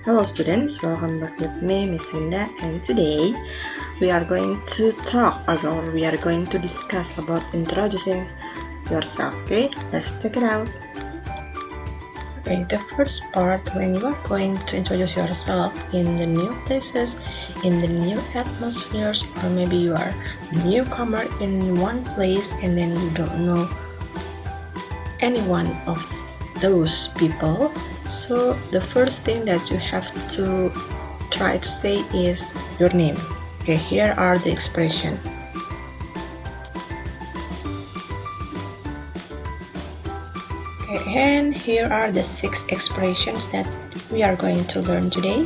Hello students, welcome back with me, Miss Linda, and today we are going to discuss about introducing yourself. Okay, let's check it out. Okay, the first part, when you are going to introduce yourself in the new places, in the new atmospheres, or maybe you are a newcomer in one place and then you don't know any one of those people. So the first thing that you have to try to say is your name. Okay, here are the expression. Okay, and here are the 6 expressions that we are going to learn today.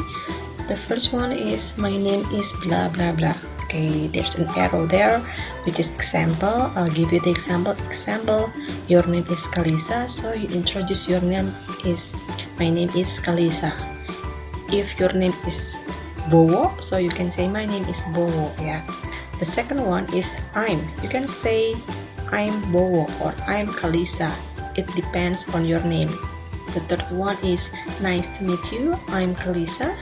The first one is my name is blah blah blah. Okay, there's an arrow there, which is example. I'll give you the example. Your name is Kalisa, so you introduce your name is my name is Kalisa. If your name is Bowo, so you can say my name is Bowo. Yeah. The second one is I'm. You can say I'm Bowo or I'm Kalisa. It depends on your name. The third one is nice to meet you. I'm Kalisa.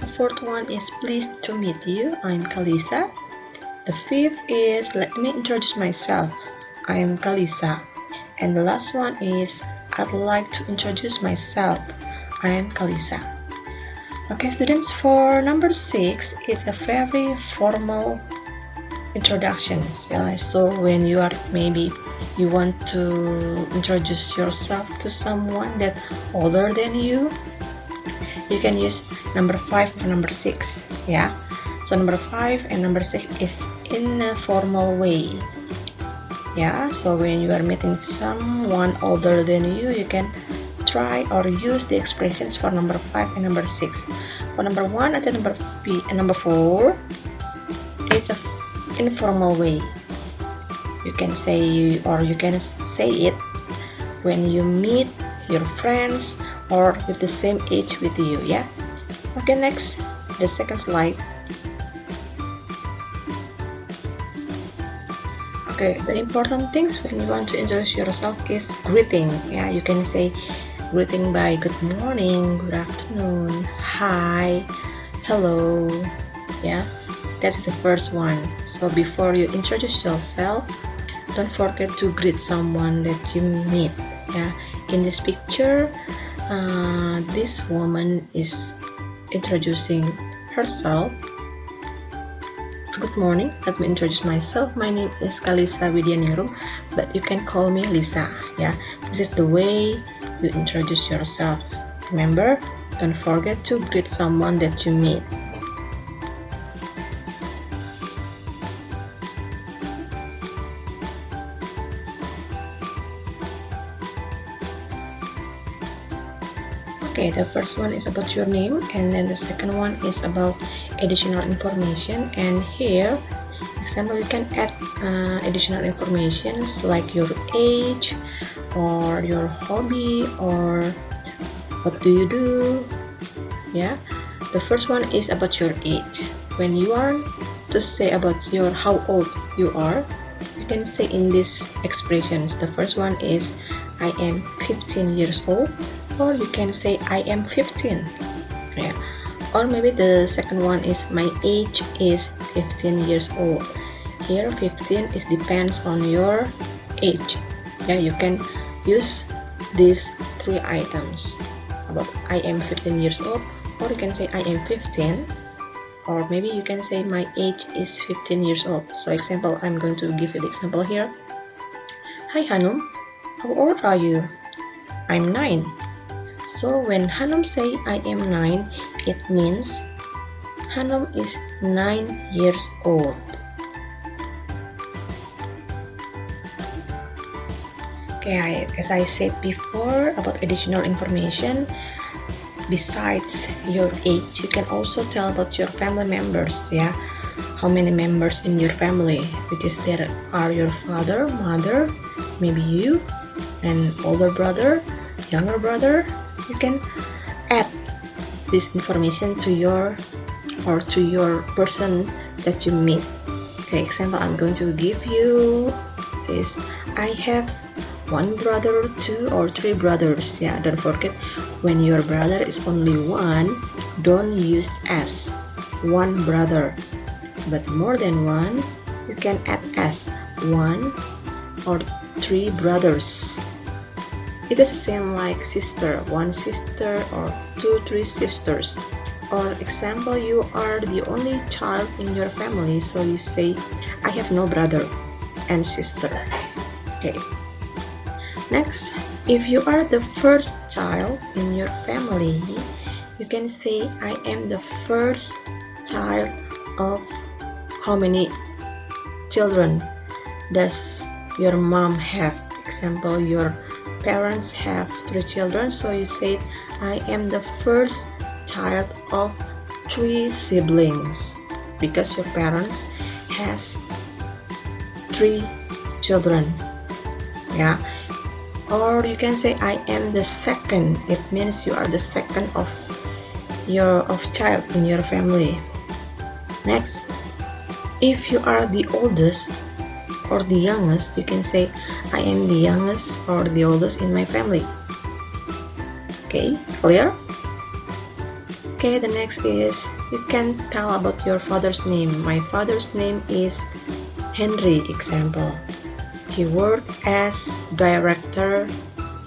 The fourth one is pleased to meet you. I'm Kalisa. The fifth is let me introduce myself. I'm Kalisa. And the last one is I'd like to introduce myself. I'm Kalisa. Okay, students, for number 6, it's a very formal introductions. Yeah, so when you are maybe you want to introduce yourself to someone that older than you can use number 5 or number 6. Yeah, so number 5 and number 6 is in a formal way. Yeah, so when you are meeting someone older than you can try or use the expressions for number 5 and number 6. For number 1 and number 4, it's a informal way. You can say it when you meet your friends or with the same age with you. Yeah. Okay, next, the second slide. Okay, the important things when you want to introduce yourself is greeting. Yeah, you can say greeting by good morning, good afternoon, hi, hello. Yeah, that's the first one. So before you introduce yourself, don't forget to greet someone that you meet. Yeah, in this picture, this woman is introducing herself. Good morning, let me introduce myself. My name is Kalisa Widianingrum, but you can call me Lisa. Yeah, this is the way you introduce yourself. Remember, don't forget to greet someone that you meet. Okay, the first one is about your name, and then the second one is about additional information. And here, example, you can add additional informations like your age or your hobby or what do you do. Yeah, the first one is about your age. When you are to say about your how old you are, you can say in these expressions. The first one is I am 15 years old, or you can say I am 15. Yeah. Or maybe the second one is my age is 15 years old. Here 15 is depends on your age. Yeah, you can use these 3 items about I am 15 years old, or you can say I am 15, or maybe you can say my age is 15 years old. So example, I'm going to give you the example here. Hi Hanum, how old are you? I'm 9. So when Hanum say I am 9, it means Hanum is 9 years old. Okay, as I said before about additional information, besides your age, you can also tell about your family members. Yeah, how many members in your family, which is there are your father, mother, maybe you, and older brother, younger brother. You can add this information to your person that you meet. Okay, example I'm going to give you is I have one brother, two or three brothers. Yeah, don't forget, when your brother is only one, don't use s, one brother. But more than one, you can add s, one or three brothers. It is the same like sister, one sister or two, three sisters. Or example, you are the only child in your family, so you say, I have no brother and sister. Okay. Next, if you are the first child in your family, you can say, I am the first child of how many children does your mom have? Example, your parents have 3 children, so you say, I am the first child of 3 siblings, because your parents has 3 children. Yeah. Or you can say, I am the second. It means you are the second of child in your family. Next, if you are the oldest or the youngest, you can say, I am the youngest or the oldest in my family. Okay, clear? Okay, the next is, you can tell about your father's name. My father's name is Henry, example. He worked as director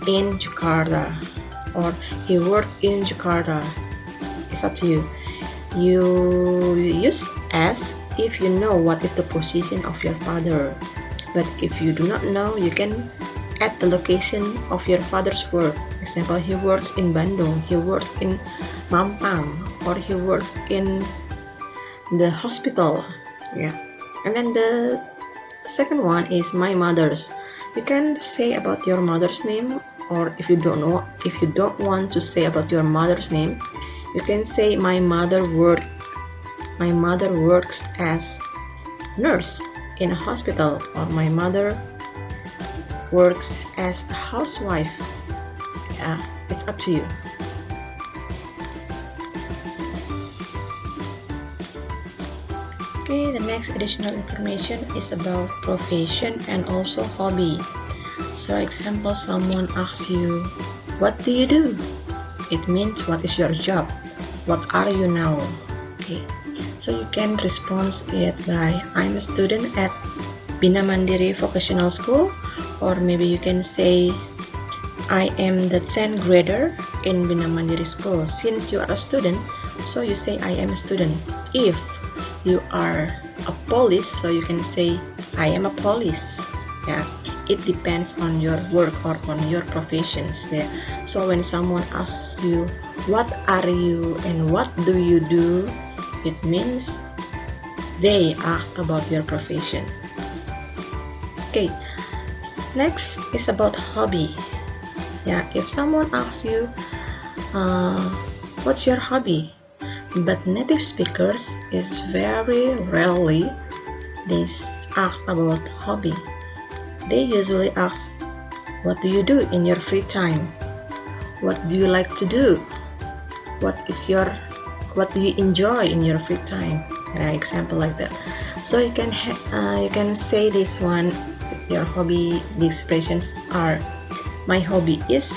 in Jakarta, or he worked in Jakarta. It's up to you. You use as if you know what is the position of your father. But if you do not know, you can add the location of your father's work. Example, he works in Bandung, he works in Mampang, or he works in the hospital. Yeah. And then the second one is my mother's. You can say about your mother's name, or if you don't want to say about your mother's name, you can say my mother works as nurse in a hospital, or my mother works as a housewife. Yeah, it's up to you. Okay, the next additional information is about profession and also hobby. So example, someone asks you, what do you do? It means what is your job? What are you now? Okay, so you can respond it by, I'm a student at Bina Mandiri Vocational School, or maybe you can say, I am the 10th grader in Bina Mandiri School. Since you are a student, so you say, I am a student. If you are a police, so you can say, I am a police. Yeah, it depends on your work or on your professions. Yeah, so when someone asks you, what are you and what do you do, it means they ask about your profession. Okay, next is about hobby. Yeah, if someone asks you, what's your hobby? But native speakers is very rarely they ask about hobby. They usually ask, what do you do in your free time? What do you like to do? What do you enjoy in your free time? Example like that. So you can say this one. Your hobby, the expressions are, my hobby is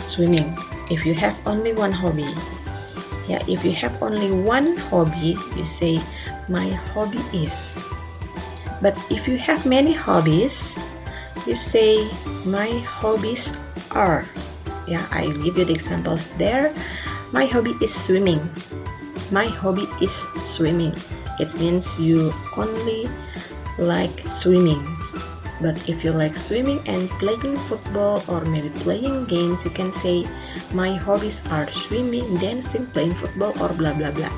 swimming. If you have only one hobby. Yeah, if you have only one hobby, you say, my hobby is. But if you have many hobbies, you say, my hobbies are. Yeah, I give you the examples there. My hobby is swimming. My hobby is swimming. It means you only like swimming. But if you like swimming and playing football or maybe playing games, you can say, my hobbies are swimming, dancing, playing football, or blah blah blah.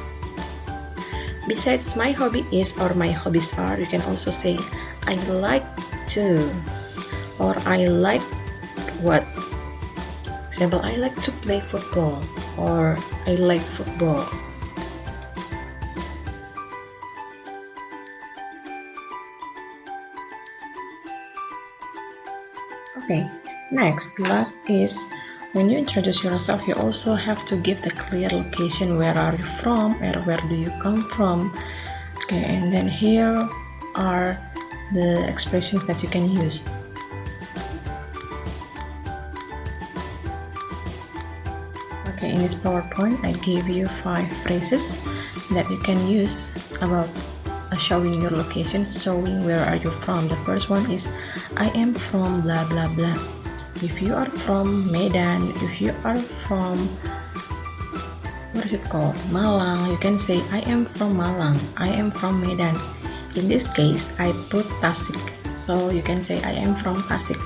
Besides my hobby is or my hobbies are, you can also say, I like to, or I like what. Example, I like to play football, or I like football. Okay, next, last is, when you introduce yourself, you also have to give the clear location. Where are you from, or where do you come from? Okay, and then here are the expressions that you can use. in this PowerPoint I gave you 5 phrases that you can use about showing your location, showing where are you from. The first one is I am from blah blah blah. If you are from Medan, if you are from what is it called, Malang, you can say I am from Malang, I am from Medan. In this case I put Tasik, so you can say I am from Tasik.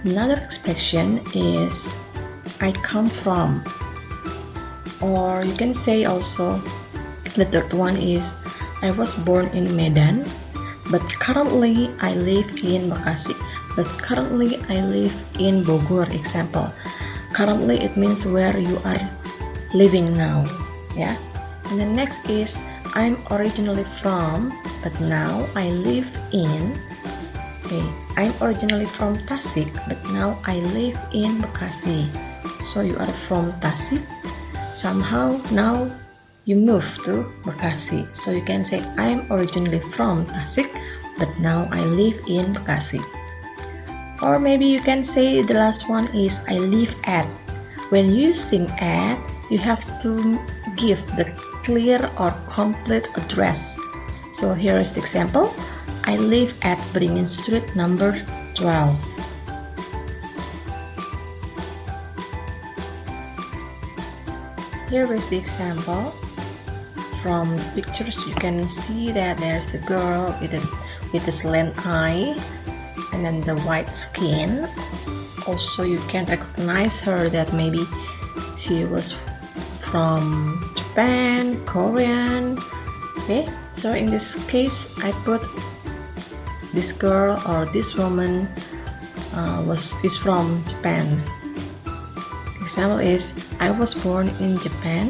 Another expression is I come from, or you can say also, the third one is I was born in Medan, but currently I live in Bekasi, but currently I live in Bogor. Example, currently it means where you are living now, yeah. And the next is I'm originally from, but now I live in. Okay, I'm originally from Tasik, but now I live in Bekasi. So you are from Tasik, somehow now you move to Bekasi. So you can say I'm originally from Tasik, but now I live in Bekasi. Or maybe you can say the last one is I live at. When using at, you have to give the clear or complete address. So here is the example. I live at Beringin Street number 12. Here is the example. From the pictures you can see that there's the girl with the slant eye and then the white skin. Also you can recognize her that maybe she was from Japan, Korean. Okay, so in this case I put this girl or this woman is from Japan. Example is I was born in Japan,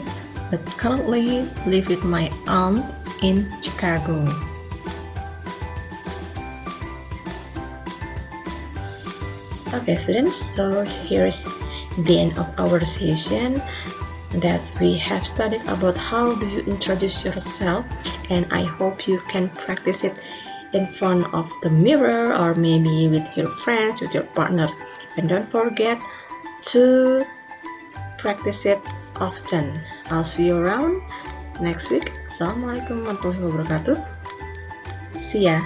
but currently live with my aunt in Chicago. Okay students, so here is the end of our session that we have studied about how do you introduce yourself, and I hope you can practice it in front of the mirror or maybe with your friends, with your partner, and don't forget to practice it often. I'll see you around next week. Assalamualaikum warahmatullahi wabarakatuh. See ya.